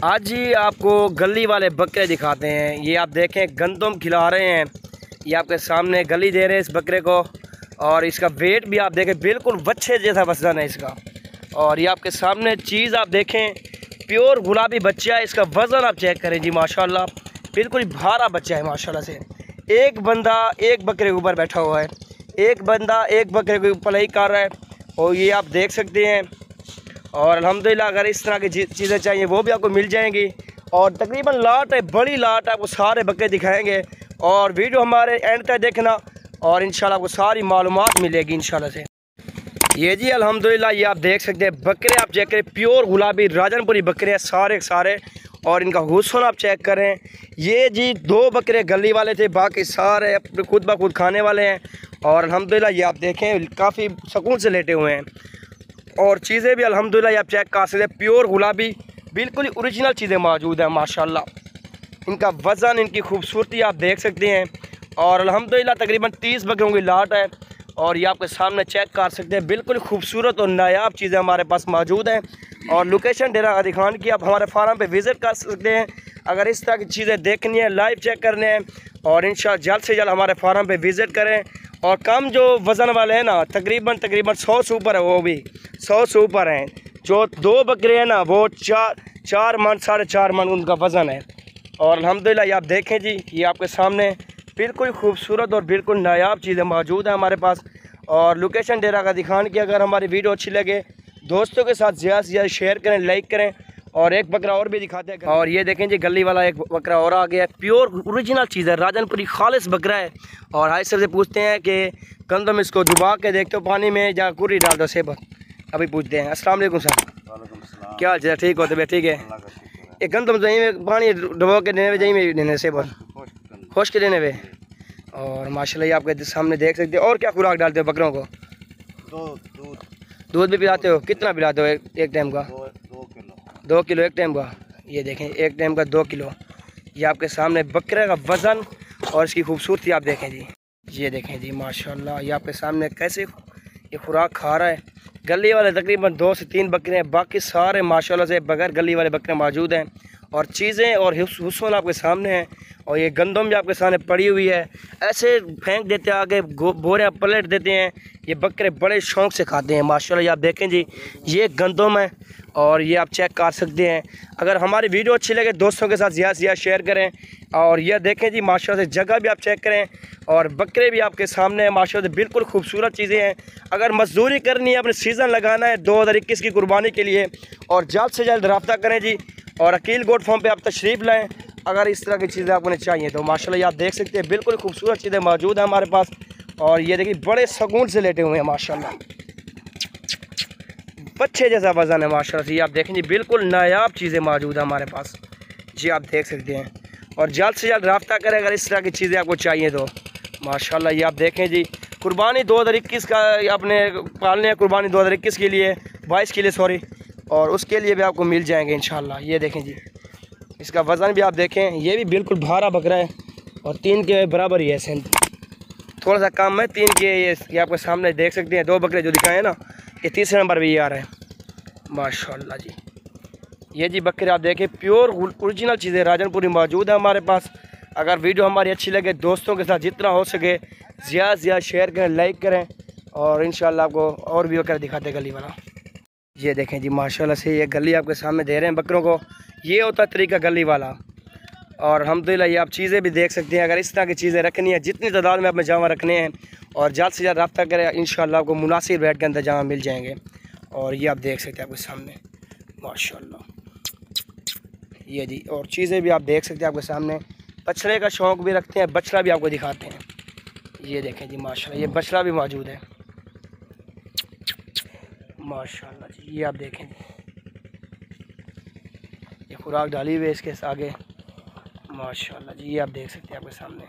आज ही आपको गली वाले बकरे दिखाते हैं। ये आप देखें गंदम खिला रहे हैं, ये आपके सामने गली दे रहे हैं इस बकरे को। और इसका वेट भी आप देखें बिल्कुल बच्चे जैसा वजन है इसका। और ये आपके सामने चीज़ आप देखें प्योर गुलाबी बच्चा है। इसका वज़न आप चेक करें जी, माशाल्लाह बिल्कुल ही भारा बच्चा है माशाल्लाह से। एक बंदा एक बकरे के ऊपर बैठा हुआ है, एक बंदा एक बकरे के ऊपर ही कर रहा है। और ये आप देख सकते हैं। और अल्हम्दुलिल्लाह अगर इस तरह की चीज़ें चाहिए वो भी आपको मिल जाएंगी। और तकरीबन लाट है, बड़ी लाट है, आपको सारे बकरे दिखाएंगे। और वीडियो हमारे एंड तक देखना और इंशाल्लाह आपको सारी मालूमात मिलेगी इंशाल्लाह से। ये जी अल्हम्दुलिल्लाह ये आप देख सकते हैं बकरे आप चेक करें, प्योर गुलाबी राजनपुरी बकरे हैं सारे सारे। और इनका हुस्न आप चेक करें। ये जी 2 बकरे गली वाले थे, बाकी सारे अपने खुद ब खुद खाने वाले हैं। और अल्हम्दुलिल्लाह ये आप देखें काफ़ी सुकून से लेटे हुए हैं। और चीज़ें भी अल्हम्दुलिल्लाह आप चेक कर सकते हैं, प्योर गुलाबी बिल्कुल ही ओरिजिनल चीज़ें मौजूद हैं माशाल्लाह। इनका वज़न, इनकी खूबसूरती आप देख सकते हैं। और अल्हम्दुलिल्लाह तकरीबन 30 बकरों की लाट है। और ये आपके सामने चेक कर सकते हैं, बिल्कुल खूबसूरत और नायाब चीज़ें हमारे पास मौजूद हैं। और लोकेशन डेरा गाजी खान की, आप हमारे फार्म पे विज़िट कर सकते हैं अगर इस तरह की चीज़ें देखनी है, लाइव चेक करने हैं। और इंशाल्लाह जल्द से जल्द हमारे फार्म पे विज़िट करें। और कम जो वज़न वाले हैं ना, तकरीबन 100 से ऊपर है, वो भी 100 से ऊपर हैं। जो 2 बकरे हैं ना वो 4 मन 4.5 मन उनका वज़न है। और अल्हम्दुलिल्लाह ये आप देखें जी, ये आपके सामने बिल्कुल खूबसूरत और बिल्कुल नायाब चीज़ें मौजूद हैं हमारे पास। और लोकेशन डेरा गाजी खान की, अगर हमारी वीडियो अच्छी लगे दोस्तों के साथ ज़्यादा से ज़्यादा शेयर करें, लाइक करें। और एक बकरा और भी दिखाते हैं। और ये देखें जी गली वाला एक बकरा और आ गया है, प्योर ओरिजिनल चीज़ है, राजनपुरी खालिस बकरा है। और हाई सर से पूछते हैं कि गंदम इसको डुबा के देखते हो पानी में या कुरी डाल दो सेब, अभी पूछते हैं। अस्सलाम वालेकुम सर, क्या हाल चाल? ठीक हो? तबीयत ठीक है? ये गंदम तो यहीं में पानी डुबा के देने यहीं में देने सेब खुश के देने में। और माशाल्लाह ये आपके सामने देख सकते हैं। और क्या खुराक डालते हो बकरों को? दूध भी पिलाते हो? कितना पिलाते हो एक टाइम का? 2 किलो एक टाइम का। ये देखें एक टाइम का 2 किलो। ये आपके सामने बकरे का वज़न और इसकी खूबसूरती आप देखें जी। ये देखें जी माशाल्लाह ये आपके सामने कैसे ये खुराक खा रहा है। गली वाले तकरीबन 2 से 3 बकरे हैं, बाकी सारे माशाल्लाह से बगैर गली वाले बकरे मौजूद हैं। और चीज़ें और हुस्न आपके सामने हैं। और ये गंदम भी आपके सामने पड़ी हुई है, ऐसे फेंक देते हैं आगे, बोरियाँ पलट देते हैं। ये बकरे बड़े शौक़ से खाते हैं माशाल्लाह। ये आप देखें जी, ये गंदम है और ये आप चेक कर सकते हैं। अगर हमारी वीडियो अच्छी लगे दोस्तों के साथ ज़्यादा से ज़्यादा शेयर करें। और ये देखें जी माशाल्लाह से जगह भी आप चेक करें। और बकरे भी आपके सामने हैं माशाल्लाह से, बिल्कुल खूबसूरत चीज़ें हैं। अगर मजदूरी करनी है, अपने सीज़न लगाना है 2021 की कुर्बानी के लिए, और जल्द से जल्द रब्ता करें जी। और अकील गोट फार्म पे आप तशरीफ़ लाएँ अगर इस तरह की चीज़ें आपको चाहिए तो। माशाल्लाह ये आप देख सकते हैं बिल्कुल खूबसूरत चीज़ें मौजूद हैं हमारे पास। और ये देखिए बड़े सुकून से लेटे हुए हैं माशाल्लाह, बच्चे जैसा वज़न है माशाल्लाह से। ये आप देखें जी बिल्कुल नायाब चीज़ें मौजूद हैं हमारे पास जी, आप देख सकते हैं। और जल्द से जल्द रब्ता करें अगर इस तरह की चीज़ें आपको चाहिए तो। माशाल्लाह ये आप देखें जी कुर्बानी 2021 का अपने पालने हैं, कुर्बानी 2021 के लिए 22 के लिए सॉरी, और उसके लिए भी आपको मिल जाएंगे इंशाल्लाह। ये देखें जी इसका वज़न भी आप देखें, ये भी बिल्कुल भारा बकरा है। और 3 के बराबर ही है, सेंट थोड़ा सा कम है 3 के। ये आपके सामने देख सकते हैं 2 बकरे जो दिखाए हैं ना, ये 3रे नंबर भी ये आ रहा है माशाल्लाह जी। ये जी बकरे आप देखें प्योर ओरिजिनल चीज़ें राजनपुरी मौजूद है हमारे पास। अगर वीडियो हमारी अच्छी लगे दोस्तों के साथ जितना हो सके ज़्यादा से ज़्यादा शेयर करें, लाइक करें। और इंशाल्लाह आपको और भी बकरा दिखाते हैं गली वाला। ये देखें जी माशाल्लाह से ये गली आपके सामने दे रहे हैं बकरों को, ये होता है तरीका गली वाला। और अल्हम्दुलिल्लाह ये आप चीज़ें भी देख सकते हैं। अगर इस तरह की चीज़ें रखनी है, जितनी तादाद में अपने जामा रखने हैं, और जल्द से जल्द रब्ता करें इंशाल्लाह आपको मुनासिब रेट के अंदर जामा मिल जाएंगे। और ये आप देख सकते हैं आपके सामने माशाल्लाह ये जी। और चीज़ें भी आप देख सकते हैं आपके सामने। बछड़े का शौक़ भी रखते हैं, बछड़ा भी आपको दिखाते हैं। ये देखें जी माशाल्लाह ये बछड़ा भी मौजूद है माशाल्लाह जी। ये आप देखें ये खुराक डाली हुई है इसके आगे माशाल्लाह जी। ये आप देख सकते हैं आपके सामने।